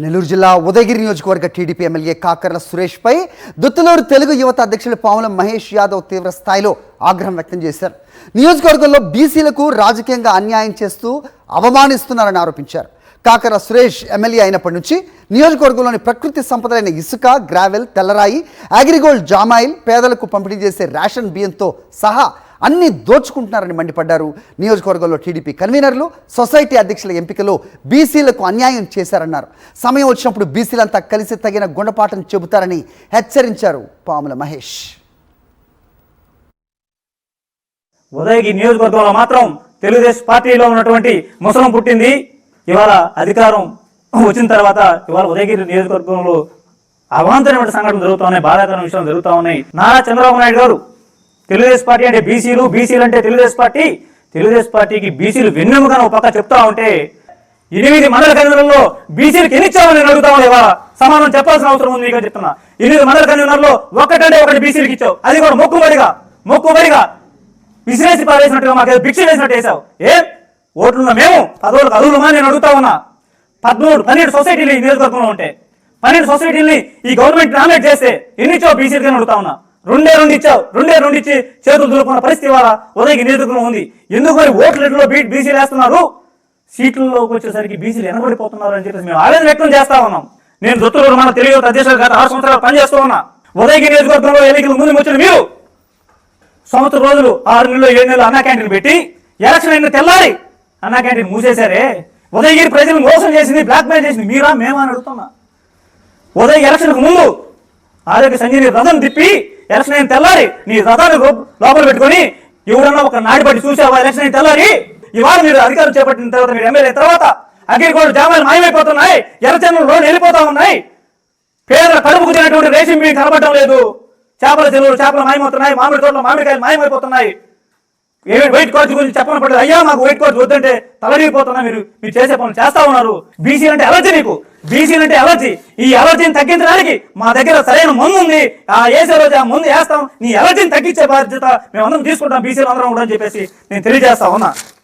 నెల్లూరు జిల్లా ఉదయగిరి నియోజకవర్గ TDP MLA Kakarla Suresh పై దుత్తులూరు తెలుగు యువత అధ్యక్షులు పాముల మహేష్ యాదవ్ తీవ్ర స్థాయిలో ఆగ్రహం వ్యక్తం చేశారు. నియోజకవర్గంలో బీసీలకు రాజకీయంగా అన్యాయం చేస్తూ అవమానిస్తున్నారని ఆరోపించారు. కాకర్ల సురేష్ ఎమ్మెల్యే అయినప్పటి నుంచి నియోజకవర్గంలోని ప్రకృతి సంపదలైన ఇసుక, గ్రావెల్, తెల్లరాయి, అగ్రిగోల్డ్, జామాయిల్, పేదలకు పంపిణీ చేసే రేషన్ బియ్యంతో సహా అన్ని దోచుకుంటున్నారని మండిపడ్డారు. నియోజకవర్గంలో టీడీపీ కన్వీనర్లు, సొసైటీ అధ్యక్షుల ఎంపికలో బీసీలకు అన్యాయం చేశారన్నారు. సమయం వచ్చినప్పుడు బీసీలంతా కలిసి తగిన గుణపాఠం చెబుతారని హెచ్చరించారు పాముల మహేష్. ఉదయగిరి నియోజకవర్గంలో మాత్రం తెలుగుదేశం పార్టీలో ఉన్నటువంటి ముసలం పుట్టింది. ఇవాళ అధికారం వచ్చిన తర్వాత ఇవాళ ఉదయగిరి నియోజకవర్గంలో అవాంతరమైన సంఘటనలు జరుగుతూ ఉన్నాయి, బాధాకరమైన విషయాలు జరుగుతూ ఉన్నాయి. నారా చంద్రబాబు నాయుడు గారు తెలుగుదేశం పార్టీ అంటే బీసీలు, బీసీలు అంటే తెలుగుదేశం పార్టీకి బీసీలు వెన్నెముగా ఒక పక్క చెప్తా ఉంటే 8 మండల కన్వీనర్లో బీసీలకు ఎన్ని ఇచ్చామని నేను అడుగుతా ఉన్నా. ఇవాళ సమాధానం చెప్పాల్సిన అవసరం ఉంది. ఇక చెప్తున్నా, 8 మండల కన్వీనర్లో ఒకటంటే ఒకటి బీసీలకు ఇచ్చావు. అది కూడా మొక్కుబడిగా విసిరేసి పారేసినట్టుగా మాకు భిక్ష వేసినట్టు వేసావు. ఓట్లున్న మేము 10 రోజులకు అదులుమా నేను అడుగుతా ఉన్నా. 12 సొసైటీలు ఈ నియోజకవర్గంలో ఉంటే 12 సొసైటీలని ఈ గవర్నమెంట్ నామినేట్ చేస్తే ఎన్ని ఇచ్చావు బీసీలకి అని అడుగుతా ఉన్నా. 2 ఇచ్చావు. 2 ఇచ్చి చేతులు దులుపుకున్న పరిస్థితి ఇవాళ ఉదయగిరి నియోజకవర్గంలో ఉంది. ఎందుకు మరి ఓట్లలో బీసీలు వేస్తున్నారు, సీట్లలోకి వచ్చేసరికి బీసీలు వెనబడిపోతున్నారు అని చెప్పేసి మేము ఆవేదన వ్యక్తం చేస్తా ఉన్నాం. నేను దుత్తులూరు మన తెలుగు అధ్యక్షులు గత 6 సంవత్సరాలు పనిచేస్తూ ఉన్నా. ఉదయగిరి నియోజకవర్గంలో ఎన్నికలు ముందు వచ్చిన మీరు సంవత్సరం రోజులు 6 నెలలు 7 నెలలు అన్నా క్యాంటీన్ పెట్టి ఎలక్షన్ అయిన తెల్లారి అన్నా క్యాంటీన్ మూసేశారే. ఉదయగిరి ప్రజలను మోసం చేసింది, బ్లాక్మెయిల్ చేసింది మీరా మేమా అని అడుగుతున్నా. ఉదయ ఎలక్షన్కు ముందు ఆరోగ్య సంజీని రథం తిప్పి ఎలక్షన్ అయిన తెల్లారి నీ రథాన్ని లోపల పెట్టుకొని ఎవరన్నా ఒక నాడిపట్టి చూసావా? ఎలక్షన్ అయిన తెల్లారి ఇవాళ మీరు అధికారం చేపట్టిన తర్వాత, మీరు ఎమ్మెల్యే తర్వాత అగ్రిగోల్డ్, జామాయిలు మాయమైపోతున్నాయి, ఎర్రచంద్రం లోన్ వెళ్ళిపోతా ఉన్నాయి, పేదల కడుపుకు తినటువంటి రేషన్ బియ్యం కనబడటం లేదు, చేపల చెరువులు చేపలు మాయమవుతున్నాయి, మామిడి తోటలో మామిడికాయలు మాయమైపోతున్నాయి. వైట్ కార్డ్స్ గురించి చెప్పని పడలేదు. అయ్యా మాకు వైట్ కార్డ్స్ వద్దంటే తలడిపోతున్నా. మీరు చేసే పనులు చేస్తా ఉన్నారు. బీసీలు అంటే అలర్జీ, నీకు బీసీలు అంటే అలర్జీ. ఈ అలర్జీని తగ్గించడానికి మా దగ్గర సరైన మందు ఉంది. వేసే రోజు ఆ మందు వేస్తాం. నీ అలర్జీని తగ్గించే బాధ్యత మేమందరం తీసుకుంటాం, బీసీలు అందరం కూడా అని చెప్పేసి నేను తెలియజేస్తా ఉన్నా.